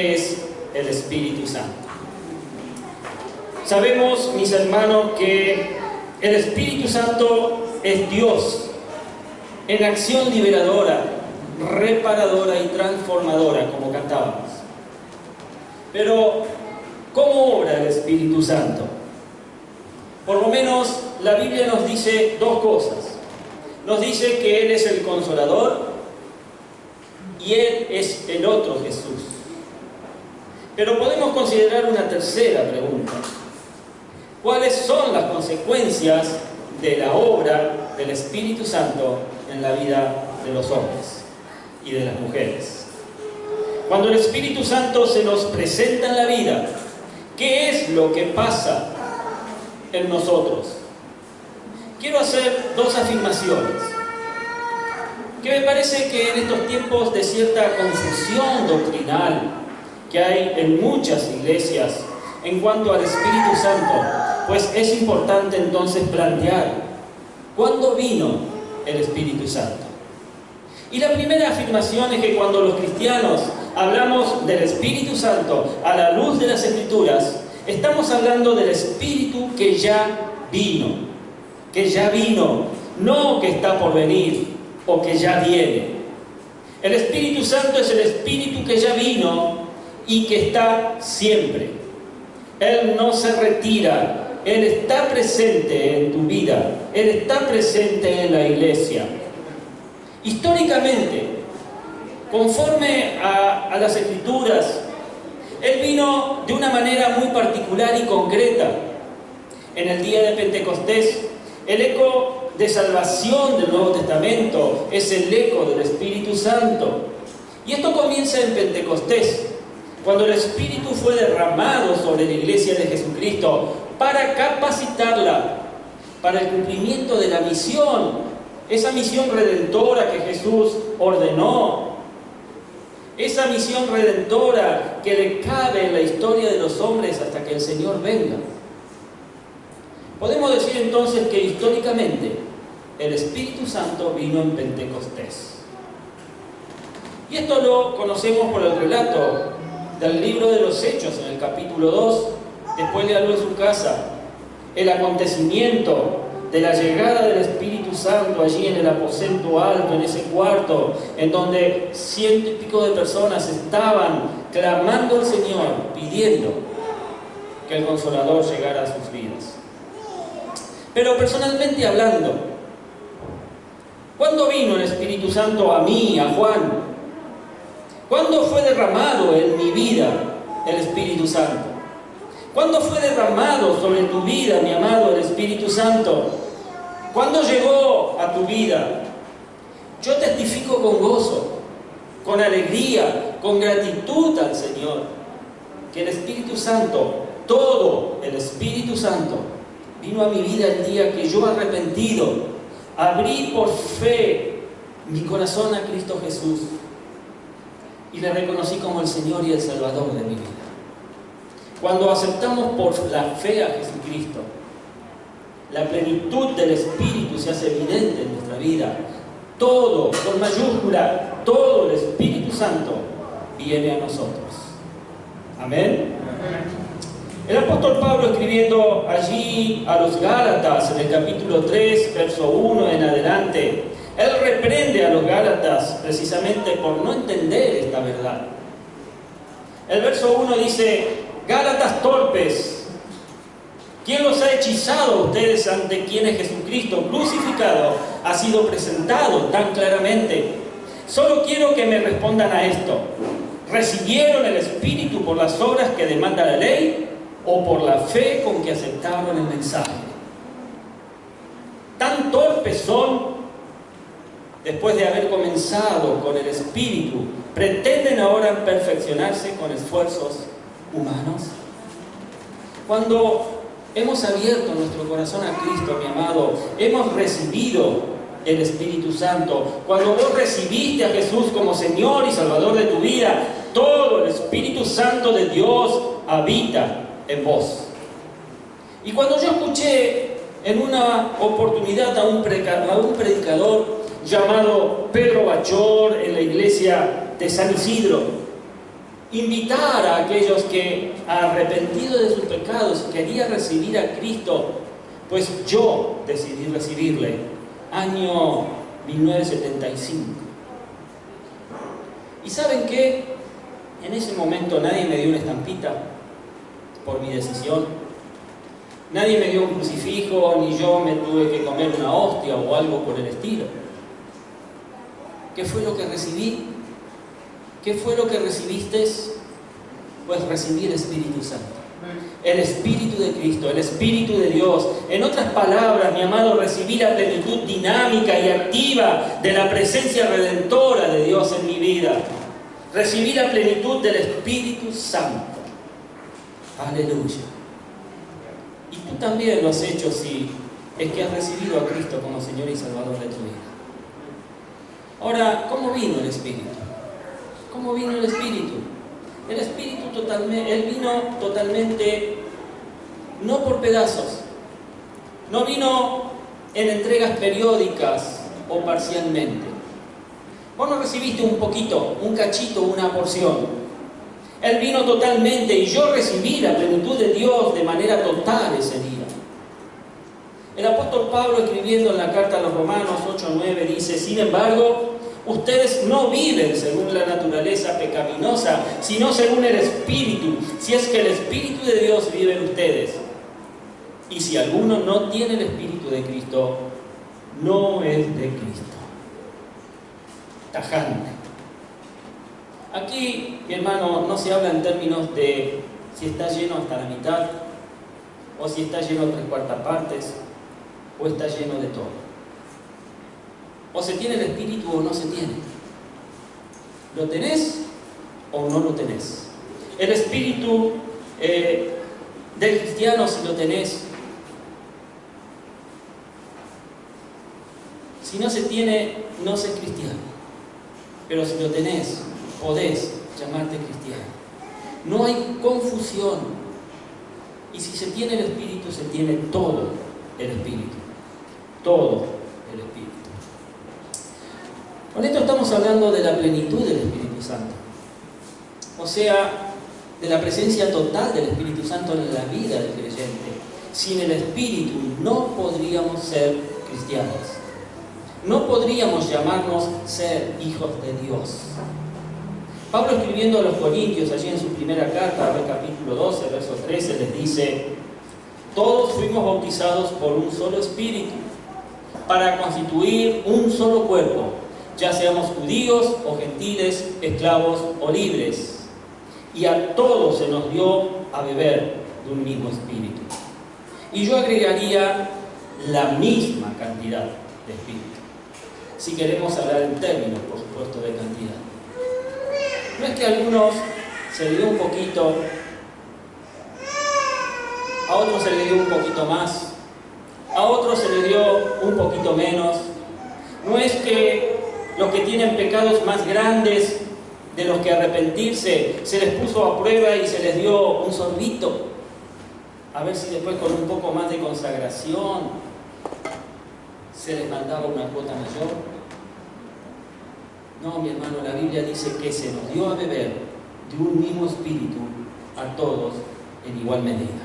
es el Espíritu Santo? Sabemos, mis hermanos, que el Espíritu Santo es Dios en acción liberadora, reparadora y transformadora, como cantábamos. Pero, ¿cómo obra el Espíritu Santo? Por lo menos la Biblia nos dice dos cosas. Nos dice que Él es el Consolador y Él es el otro Jesús. Pero podemos considerar una tercera pregunta. ¿Cuáles son las consecuencias de la obra del Espíritu Santo en la vida de los hombres y de las mujeres? Cuando el Espíritu Santo se nos presenta en la vida, ¿qué es lo que pasa en nosotros? Quiero hacer dos afirmaciones que me parece que en estos tiempos de cierta confusión doctrinal que hay en muchas iglesias en cuanto al Espíritu Santo, pues es importante entonces plantear ¿cuándo vino el Espíritu Santo? Y la primera afirmación es que cuando los cristianos hablamos del Espíritu Santo a la luz de las Escrituras, estamos hablando del Espíritu que ya vino, no que está por venir o que ya viene. El Espíritu Santo es el Espíritu que ya vino y que está siempre. Él no se retira, Él está presente en tu vida, Él está presente en la iglesia. Históricamente, conforme a las Escrituras, Él vino de una manera muy particular y concreta. En el día de Pentecostés, el eco de salvación del Nuevo Testamento es el eco del Espíritu Santo. Y esto comienza en Pentecostés, cuando el Espíritu fue derramado sobre la iglesia de Jesucristo para capacitarla para el cumplimiento de la misión, esa misión redentora que Jesús ordenó, esa misión redentora que le cabe en la historia de los hombres hasta que el Señor venga. Podemos decir entonces que históricamente el Espíritu Santo vino en Pentecostés. Y esto lo conocemos por el relato del libro de los Hechos, en el capítulo 2, después léalo en su casa, el acontecimiento de la llegada del Espíritu Santo allí en el aposento alto, en ese cuarto, en donde 100 y pico de personas estaban clamando al Señor, pidiendo que el Consolador llegara a sus vidas. Pero personalmente hablando, ¿cuándo vino el Espíritu Santo a mí, a Juan? ¿Cuándo fue derramado en mi vida el Espíritu Santo? ¿Cuándo fue derramado sobre tu vida, mi amado, el Espíritu Santo? ¿Cuándo llegó a tu vida? Yo testifico con gozo, con alegría, con gratitud al Señor, que el Espíritu Santo, todo el Espíritu Santo, vino a mi vida el día que yo, arrepentido, abrí por fe mi corazón a Cristo Jesús y le reconocí como el Señor y el Salvador de mi vida. Cuando aceptamos por la fe a Jesucristo, la plenitud del Espíritu se hace evidente en nuestra vida. Todo, con mayúscula, todo el Espíritu Santo viene a nosotros. Amén. El apóstol Pablo, escribiendo allí a los Gálatas, en el capítulo 3, verso 1 en adelante, él reprende a los Gálatas precisamente por no entender esta verdad. El verso 1 dice: Gálatas torpes, ¿quién los ha hechizado a ustedes ante quienes Jesucristo crucificado ha sido presentado tan claramente? Solo quiero que me respondan a esto: ¿recibieron el Espíritu por las obras que demanda la ley o por la fe con que aceptaron el mensaje? Tan torpes son, después de haber comenzado con el Espíritu, pretenden ahora perfeccionarse con esfuerzos humanos. Cuando hemos abierto nuestro corazón a Cristo, mi amado, hemos recibido el Espíritu Santo. Cuando vos recibiste a Jesús como Señor y Salvador de tu vida, todo el Espíritu Santo de Dios habita en vos. Y cuando yo escuché en una oportunidad a un predicador llamado Pedro Bachor en la iglesia de San Isidro, invitar a aquellos que, arrepentidos de sus pecados, querían recibir a Cristo, pues yo decidí recibirle, año 1975. ¿Y saben qué? En ese momento nadie me dio una estampita por mi decisión. Nadie me dio un crucifijo, ni yo me tuve que comer una hostia o algo por el estilo. ¿Qué fue lo que recibí? ¿Qué fue lo que recibiste? Pues recibí el Espíritu Santo. El Espíritu de Cristo, el Espíritu de Dios. En otras palabras, mi amado, recibí la plenitud dinámica y activa de la presencia redentora de Dios en mi vida. Recibí la plenitud del Espíritu Santo. Aleluya. Y tú también lo has hecho si es que has recibido a Cristo como Señor y Salvador de tu vida. Ahora, ¿cómo vino el Espíritu? ¿Cómo vino el Espíritu? El Espíritu Él vino totalmente, no por pedazos, no vino en entregas periódicas o parcialmente. Vos no recibiste un poquito, un cachito, una porción. Él vino totalmente y yo recibí la plenitud de Dios de manera total ese día. El apóstol Pablo, escribiendo en la carta a los Romanos 8:9, dice: sin embargo, ustedes no viven según la naturaleza pecaminosa, sino según el Espíritu, si es que el Espíritu de Dios vive en ustedes. Y si alguno no tiene el Espíritu de Cristo, no es de Cristo. Tajante. Aquí, mi hermano, no se habla en términos de si está lleno hasta la mitad, o si está lleno de 3/4 partes, o está lleno de todo. O se tiene el Espíritu o no se tiene. ¿Lo tenés o no lo tenés? El Espíritu del cristiano, si lo tenés. Si no se tiene, no sos cristiano. Pero si lo tenés, podés llamarte cristiano. No hay confusión. Y si se tiene el Espíritu, se tiene todo el Espíritu. Todo el Espíritu. Con esto estamos hablando de la plenitud del Espíritu Santo. O sea, de la presencia total del Espíritu Santo en la vida del creyente. Sin el Espíritu no podríamos ser cristianos. No podríamos llamarnos ser hijos de Dios. Pablo, escribiendo a los Corintios, allí en su primera carta, capítulo 12, verso 13, les dice: todos fuimos bautizados por un solo Espíritu, para constituir un solo cuerpo, ya seamos judíos o gentiles, esclavos o libres. Y a todos se nos dio a beber de un mismo Espíritu. Y yo agregaría la misma cantidad de Espíritu. Si queremos hablar en términos, por supuesto, de cantidad. No es que a algunos se le dio un poquito, a otros se le dio un poquito más, a otros se le dio un poquito menos. No es que los que tienen pecados más grandes de los que arrepentirse se les puso a prueba y se les dio un sorbito, a ver si después con un poco más de consagración se les mandaba una cuota mayor. No, mi hermano, la Biblia dice que se nos dio a beber de un mismo Espíritu a todos en igual medida.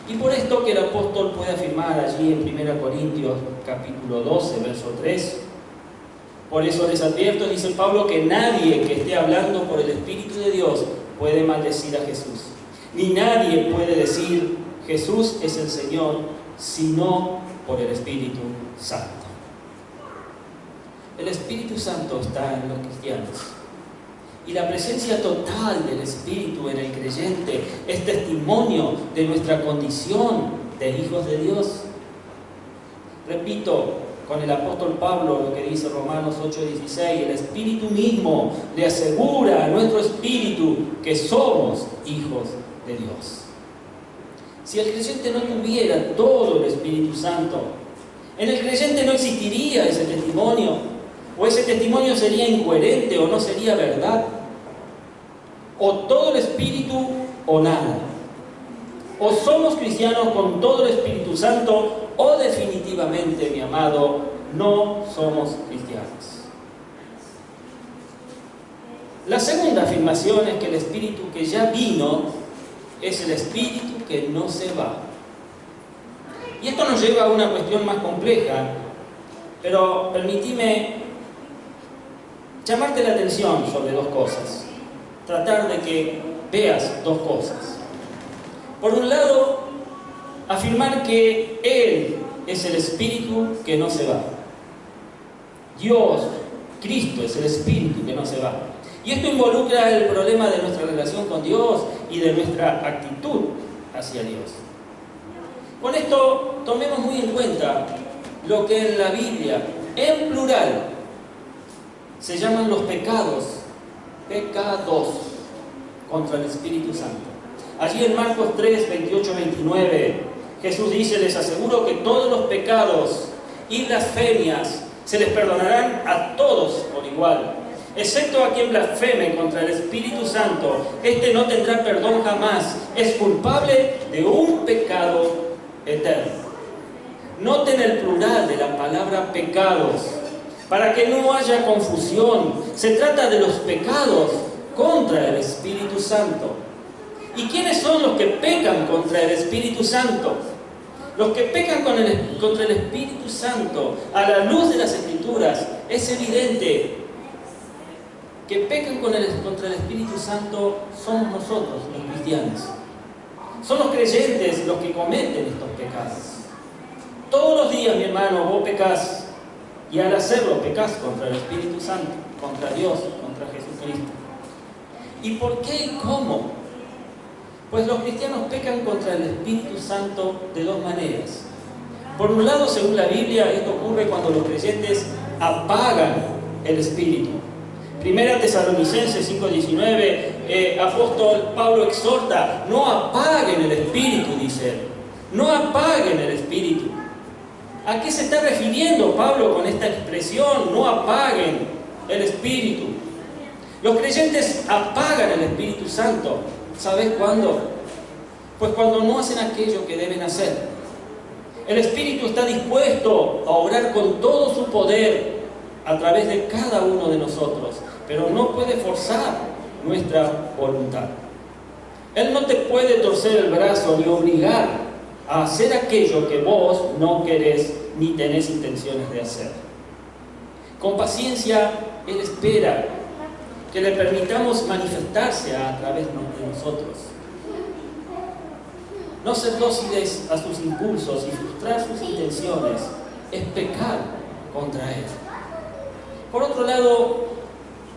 Y por esto que el apóstol puede afirmar allí en 1 Corintios capítulo 12, verso 3, por eso les advierto, dice Pablo, que nadie que esté hablando por el Espíritu de Dios puede maldecir a Jesús. Ni nadie puede decir Jesús es el Señor, sino por el Espíritu Santo. El Espíritu Santo está en los cristianos. Y la presencia total del Espíritu en el creyente es testimonio de nuestra condición de hijos de Dios. Repito con el apóstol Pablo lo que dice Romanos 8:16: el Espíritu mismo le asegura a nuestro espíritu que somos hijos de Dios. Si el creyente no tuviera todo el Espíritu Santo, en el creyente no existiría ese testimonio. O ese testimonio sería incoherente o no sería verdad. O todo el Espíritu o nada. O somos cristianos con todo el Espíritu Santo, o definitivamente, mi amado, no somos cristianos. La segunda afirmación es que el Espíritu que ya vino es el Espíritu que no se va. Y esto nos lleva a una cuestión más compleja, pero permíteme llamarte la atención sobre dos cosas. Tratar de que veas dos cosas. Por un lado, afirmar que Él es el Espíritu que no se va. Dios, Cristo, es el Espíritu que no se va. Y esto involucra el problema de nuestra relación con Dios y de nuestra actitud hacia Dios. Con esto, tomemos muy en cuenta lo que en la Biblia, en plural, se llaman los pecados contra el Espíritu Santo. Allí en Marcos 3, 28, 29, Jesús dice: les aseguro que todos los pecados y blasfemias se les perdonarán a todos por igual, excepto a quien blasfeme contra el Espíritu Santo. Este no tendrá perdón jamás, es culpable de un pecado eterno. Noten el plural de la palabra pecados, para que no haya confusión. Se trata de los pecados contra el Espíritu Santo. ¿Y quiénes son los que pecan contra el Espíritu Santo? Los que pecan contra el Espíritu Santo, a la luz de las Escrituras, es evidente que pecan contra el Espíritu Santo somos nosotros, los cristianos. Son los creyentes los que cometen estos pecados. Todos los días, mi hermano, vos pecás, y al hacerlo pecás contra el Espíritu Santo, contra Dios, contra Jesucristo. ¿Y por qué y cómo? Pues los cristianos pecan contra el Espíritu Santo de dos maneras. Por un lado, según la Biblia, esto ocurre cuando los creyentes apagan el Espíritu. Primera Tesalonicenses 5:19, apóstol Pablo exhorta: no apaguen el Espíritu, dice él. No apaguen el Espíritu. ¿A qué se está refiriendo Pablo con esta expresión? No apaguen el Espíritu. Los creyentes apagan el Espíritu Santo. ¿Sabes cuándo? Pues cuando no hacen aquello que deben hacer. El Espíritu está dispuesto a obrar con todo su poder a través de cada uno de nosotros, pero no puede forzar nuestra voluntad. Él no te puede torcer el brazo ni obligar a hacer aquello que vos no querés ni tenés intenciones de hacer. Con paciencia, Él espera que le permitamos manifestarse a través de nosotros. No ser dóciles a sus impulsos y frustrar sus intenciones es pecar contra Él. Por otro lado,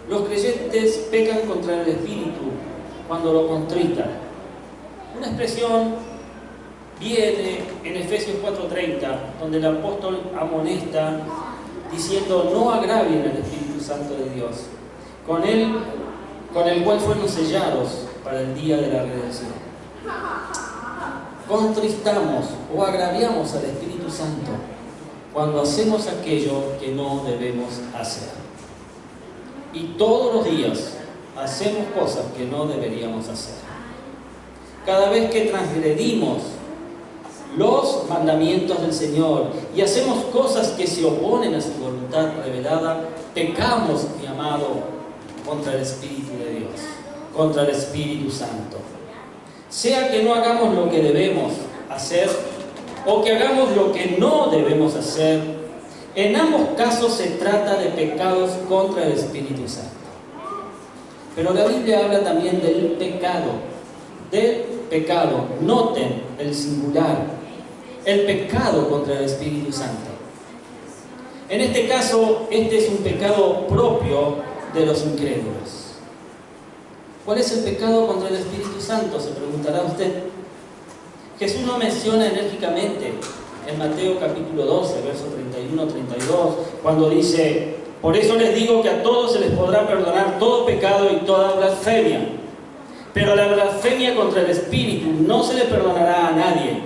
los creyentes pecan contra el Espíritu cuando lo contritan. Una expresión viene en Efesios 4:30, donde el apóstol amonesta diciendo: no agravien al Espíritu Santo de Dios, con el cual fueron sellados para el día de la redención. Contristamos o agraviamos al Espíritu Santo cuando hacemos aquello que no debemos hacer. Y todos los días hacemos cosas que no deberíamos hacer. Cada vez que transgredimos los mandamientos del Señor y hacemos cosas que se oponen a su voluntad revelada, pecamos, mi amado, contra el Espíritu de Dios, contra el Espíritu Santo. Sea que no hagamos lo que debemos hacer o que hagamos lo que no debemos hacer, en ambos casos se trata de pecados contra el Espíritu Santo. Pero la Biblia habla también del pecado. Noten el singular, el pecado contra el Espíritu Santo. En este caso, este es un pecado propio de los incrédulos. ¿Cuál es el pecado contra el Espíritu Santo?, se preguntará usted. Jesús lo menciona enérgicamente en Mateo capítulo 12, verso 31-32, cuando dice: por eso les digo que a todos se les podrá perdonar todo pecado y toda blasfemia, pero la blasfemia contra el Espíritu no se le perdonará a nadie.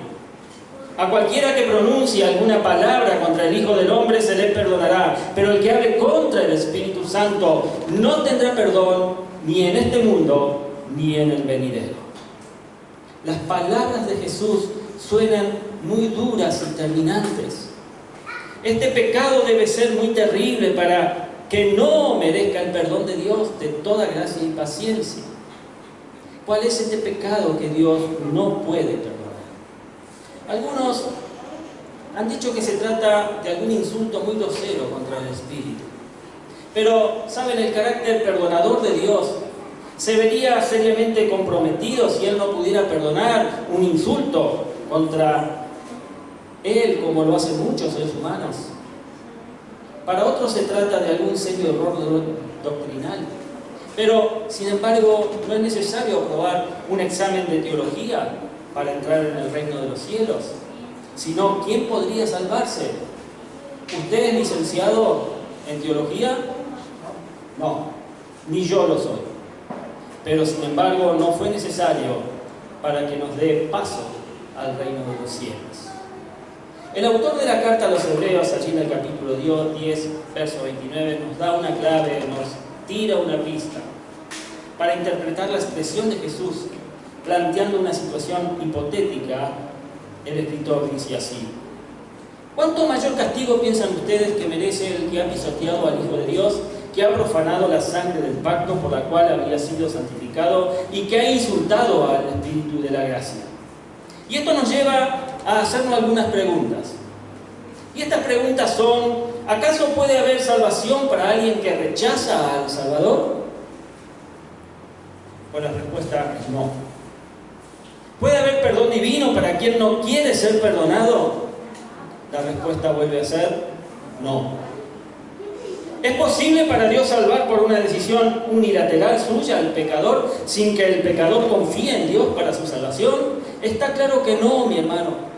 A cualquiera que pronuncie alguna palabra contra el Hijo del Hombre se le perdonará, pero el que hable contra el Espíritu Santo no tendrá perdón ni en este mundo ni en el venidero. Las palabras de Jesús suenan muy duras y terminantes. Este pecado debe ser muy terrible para que no merezca el perdón de Dios de toda gracia y paciencia. ¿Cuál es este pecado que Dios no puede perdonar? Algunos han dicho que se trata de algún insulto muy grosero contra el Espíritu. Pero, ¿saben? El carácter perdonador de Dios se vería seriamente comprometido si Él no pudiera perdonar un insulto contra Él, como lo hacen muchos seres humanos. Para otros se trata de algún serio error doctrinal. Pero, sin embargo, no es necesario aprobar un examen de teología para entrar en el reino de los cielos. Sino, ¿quién podría salvarse? ¿Usted es licenciado en teología? No, ni yo lo soy. Pero, sin embargo, no fue necesario para que nos dé paso al reino de los cielos. El autor de la carta a los Hebreos, allí en el capítulo 10, verso 29, nos da una clave, nos tira una pista para interpretar la expresión de Jesús, planteando una situación hipotética. El escritor dice así: ¿cuánto mayor castigo piensan ustedes que merece el que ha pisoteado al Hijo de Dios, que ha profanado la sangre del pacto por la cual había sido santificado y que ha insultado al Espíritu de la gracia? Y esto nos lleva a hacernos algunas preguntas. Y estas preguntas son: ¿acaso puede haber salvación para alguien que rechaza al Salvador? Pues la respuesta es no. ¿Puede haber perdón divino para quien no quiere ser perdonado? La respuesta vuelve a ser no. ¿Es posible para Dios salvar por una decisión unilateral suya al pecador sin que el pecador confíe en Dios para su salvación? Está claro que no, mi hermano.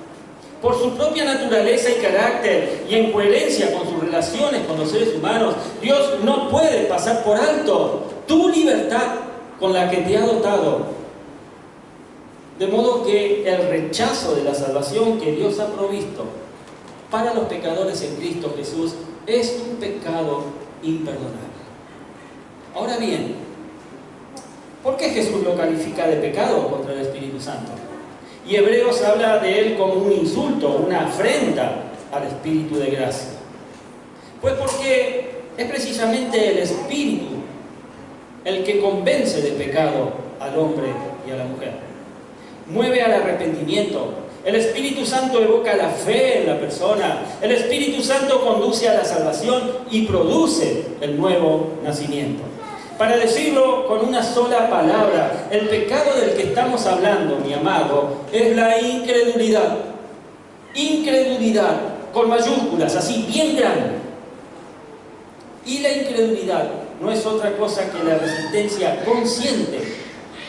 Por su propia naturaleza y carácter y en coherencia con sus relaciones con los seres humanos, Dios no puede pasar por alto tu libertad con la que te ha dotado. De modo que el rechazo de la salvación que Dios ha provisto para los pecadores en Cristo Jesús es un pecado imperdonable. Ahora bien, ¿por qué Jesús lo califica de pecado contra el Espíritu Santo? Y Hebreos habla de él como un insulto, una afrenta al Espíritu de gracia. Pues porque es precisamente el Espíritu el que convence de pecado al hombre y a la mujer. Mueve al arrepentimiento. El Espíritu Santo evoca la fe en la persona. El Espíritu Santo conduce a la salvación y produce el nuevo nacimiento. Para decirlo con una sola palabra, el pecado del que estamos hablando, mi amado, es la incredulidad. Incredulidad, con mayúsculas, así bien grande. Y la incredulidad no es otra cosa que la resistencia consciente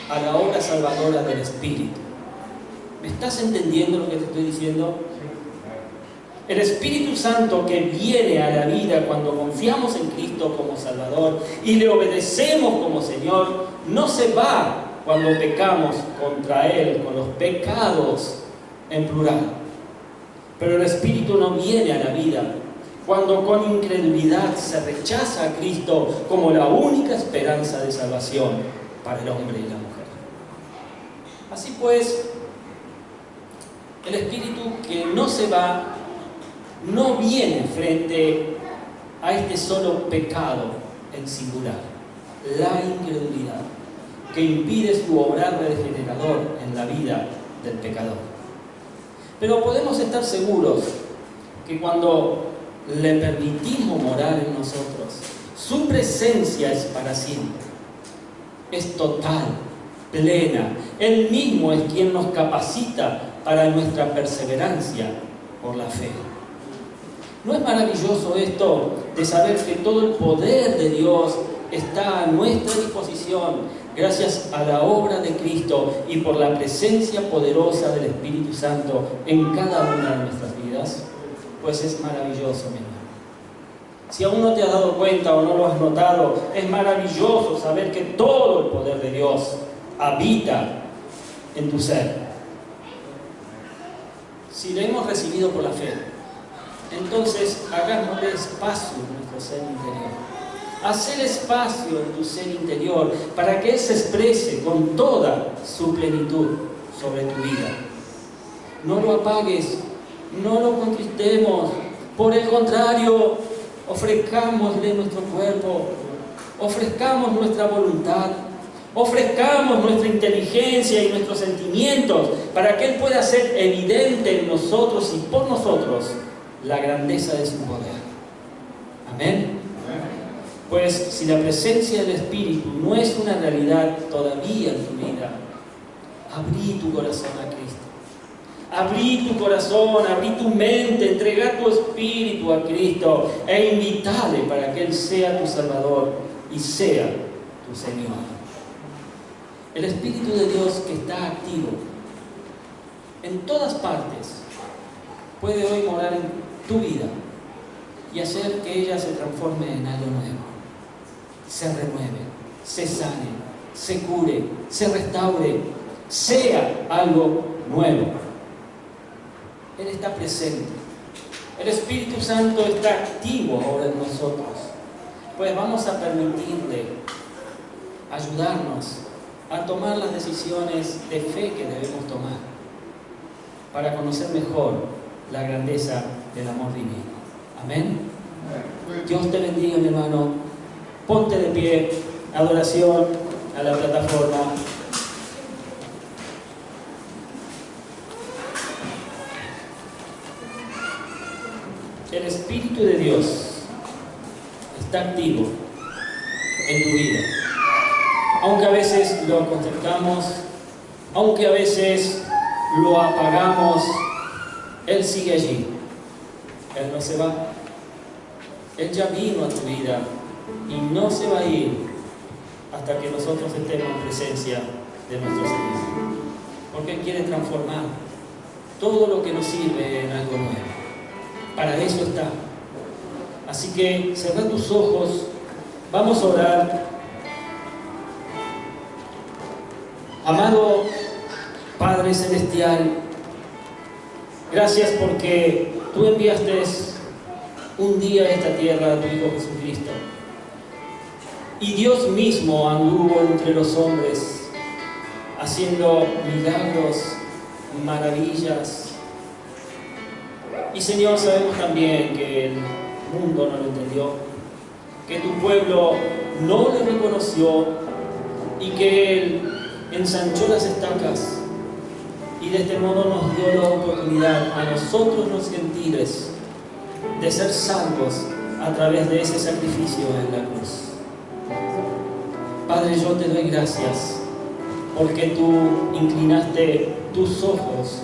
a la obra salvadora del Espíritu. ¿Me estás entendiendo lo que te estoy diciendo? El Espíritu Santo que viene a la vida cuando confiamos en Cristo como Salvador y le obedecemos como Señor, no se va cuando pecamos contra Él, con los pecados en plural. Pero el Espíritu no viene a la vida cuando con incredulidad se rechaza a Cristo como la única esperanza de salvación para el hombre y la mujer. Así pues, el Espíritu que no se va, no viene frente a este solo pecado en singular, la incredulidad, que impide su obrar regenerador en la vida del pecador. Pero podemos estar seguros que cuando le permitimos morar en nosotros, su presencia es para siempre, es total, plena. Él mismo es quien nos capacita para nuestra perseverancia por la fe. ¿No es maravilloso esto de saber que todo el poder de Dios está a nuestra disposición gracias a la obra de Cristo y por la presencia poderosa del Espíritu Santo en cada una de nuestras vidas? Pues es maravilloso, mi hermano. Si aún no te has dado cuenta o no lo has notado, es maravilloso saber que todo el poder de Dios habita en tu ser. Si lo hemos recibido por la fe, entonces hagámosle espacio en nuestro ser interior. Haz el espacio en tu ser interior para que Él se exprese con toda su plenitud sobre tu vida. No lo apagues, no lo contristemos. Por el contrario, Ofrezcámosle nuestro cuerpo, ofrezcamos nuestra voluntad, ofrezcamos nuestra inteligencia y nuestros sentimientos para que Él pueda hacer evidente en nosotros y por nosotros la grandeza de su poder. Amén. Pues si la presencia del Espíritu no es una realidad todavía en tu vida, abrí tu corazón a Cristo. Abrí tu corazón, abrí tu mente, entrega tu espíritu a Cristo e invítale para que Él sea tu Salvador y sea tu Señor. El Espíritu de Dios que está activo en todas partes puede hoy morar en tu vida y hacer que ella se transforme en algo nuevo, se renueve, se sane, se cure, se restaure, sea algo nuevo. Él está presente. El Espíritu Santo está activo ahora en nosotros. Pues vamos a permitirle ayudarnos a tomar las decisiones de fe que debemos tomar para conocer mejor la grandeza del amor divino. Amén. Dios te bendiga, mi hermano. Ponte de pie. Adoración a la plataforma. El Espíritu de Dios está activo en tu vida. Aunque a veces lo contemplamos, aunque a veces lo apagamos, Él sigue allí. Él no se va. Él ya vino a tu vida y no se va a ir hasta que nosotros estemos en presencia de nuestro Señor. Porque Él quiere transformar todo lo que nos sirve en algo nuevo. Para eso está. Así que cerrá tus ojos. Vamos a orar. Amado Padre Celestial, gracias porque tú enviaste un día a esta tierra a tu Hijo Jesucristo. Y Dios mismo anduvo entre los hombres, haciendo milagros, maravillas. Y Señor, sabemos también que el mundo no lo entendió, que tu pueblo no le reconoció y que Él ensanchó las estacas y de este modo nos dio la oportunidad a nosotros los gentiles de ser salvos a través de ese sacrificio en la cruz. Padre, yo te doy gracias porque tú inclinaste tus ojos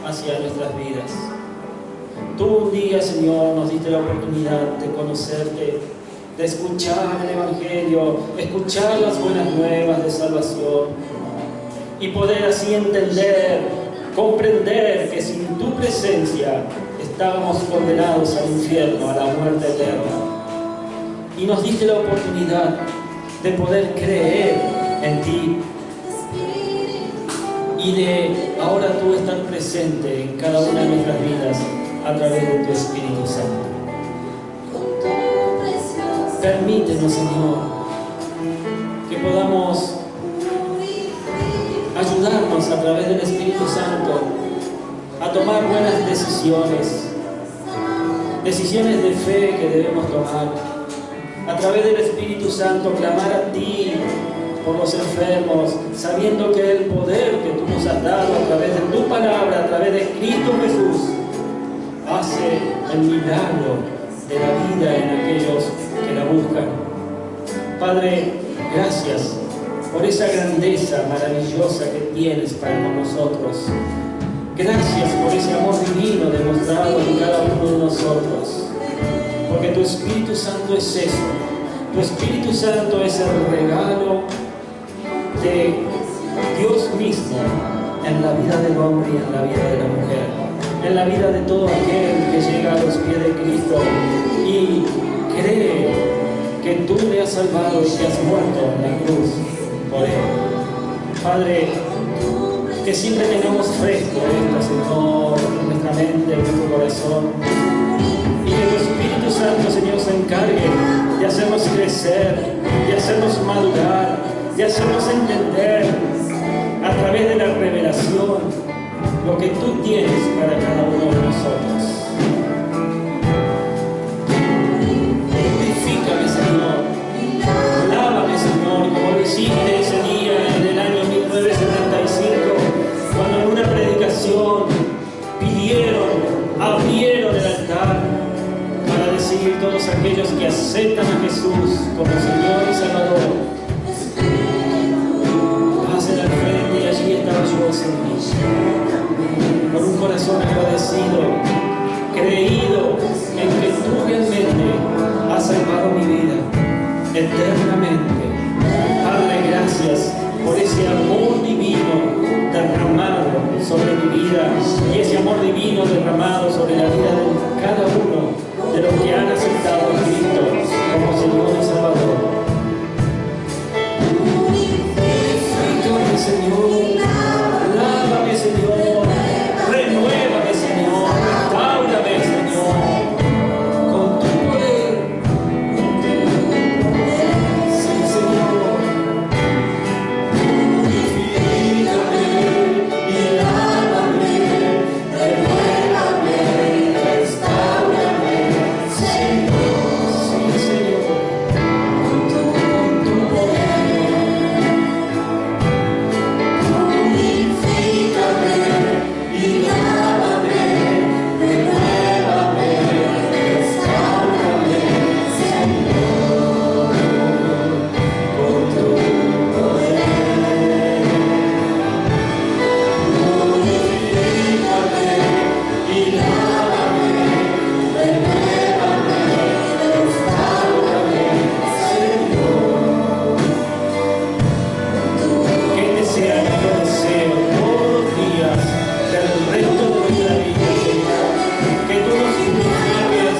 hacia nuestras vidas. Tú un día, Señor, nos diste la oportunidad de conocerte, de escuchar el Evangelio, escuchar las buenas nuevas de salvación y poder así entender, comprender que sin tu presencia estábamos condenados al infierno, a la muerte eterna. Y nos diste la oportunidad de poder creer en ti y de ahora tú estar presente en cada una de nuestras vidas a través de tu Espíritu Santo. Permítenos, Señor, que podamos ayudarnos a través del Espíritu Santo a tomar buenas decisiones, decisiones de fe que debemos tomar. A través del Espíritu Santo clamar a ti por los enfermos, sabiendo que el poder que tú nos has dado a través de tu palabra, a través de Cristo Jesús, hace el milagro de la vida en aquellos que la buscan. Padre, gracias por esa grandeza maravillosa que tienes para con nosotros. Gracias por ese amor divino demostrado en cada uno de nosotros. Porque tu Espíritu Santo es eso. Tu Espíritu Santo es el regalo de Dios mismo en la vida del hombre y en la vida de la mujer, en la vida de todo aquel que llega a los pies de Cristo y cree que tú le has salvado y que has muerto en la cruz por él. Padre, que siempre tengamos fresco esto, Señor, en nuestra mente, en nuestro corazón, y que tu Espíritu Santo, Señor, se encargue de hacernos crecer, de hacernos madurar, de hacernos entender a través de la revelación lo que tú tienes para cada uno de nosotros. aceptan a Jesús como Señor y Salvador, pasen al frente y allí estaba yo, Señor, con un corazón agradecido, creído en que tú realmente has salvado mi vida eternamente. Padre, gracias por ese amor divino derramado sobre mi vida y ese amor divino derramado sobre la vida de cada uno de los que han aceptado a Cristo como Señor y Salvador. Purificame, Señor, lávame, Señor, renuévame, Señor, restáurame, Señor, con tu poder. Sí, Señor. Purifícame y lávame, renuévame, restáurame, Señor. Sí, Señor, con tu poder. Purifícame y lávame, renuévame, restaurame, Señor, con tu poder. Purifícame y lávame, renuévame, restaurame, Señor. Que este sea nuestro deseo todos los días del resto de nuestra vida, Señor. Que tú nos purifiques,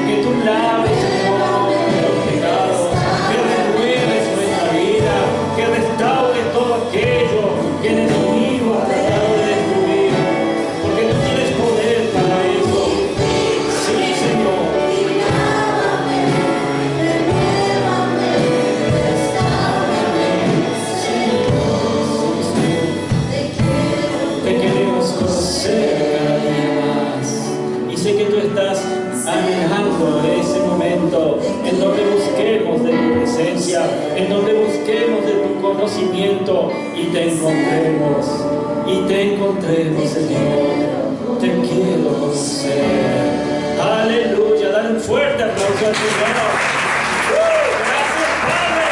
que tú laves, Señor, nuestros pecados, que renueves nuestra vida, que restaures todo aquello que el enemigo ha tratado de destruir. Porque tú tienes poder para eso. Sí, Señor. Te queremos conocer cada día más. Y sé que tú estás anhelando ese momento en donde busquemos de tu presencia, en donde busquemos de tu conocimiento y te encontremos, Señor. Te quiero conocer. Aleluya. Dale un fuerte aplauso al Señor. Gracias, Padre.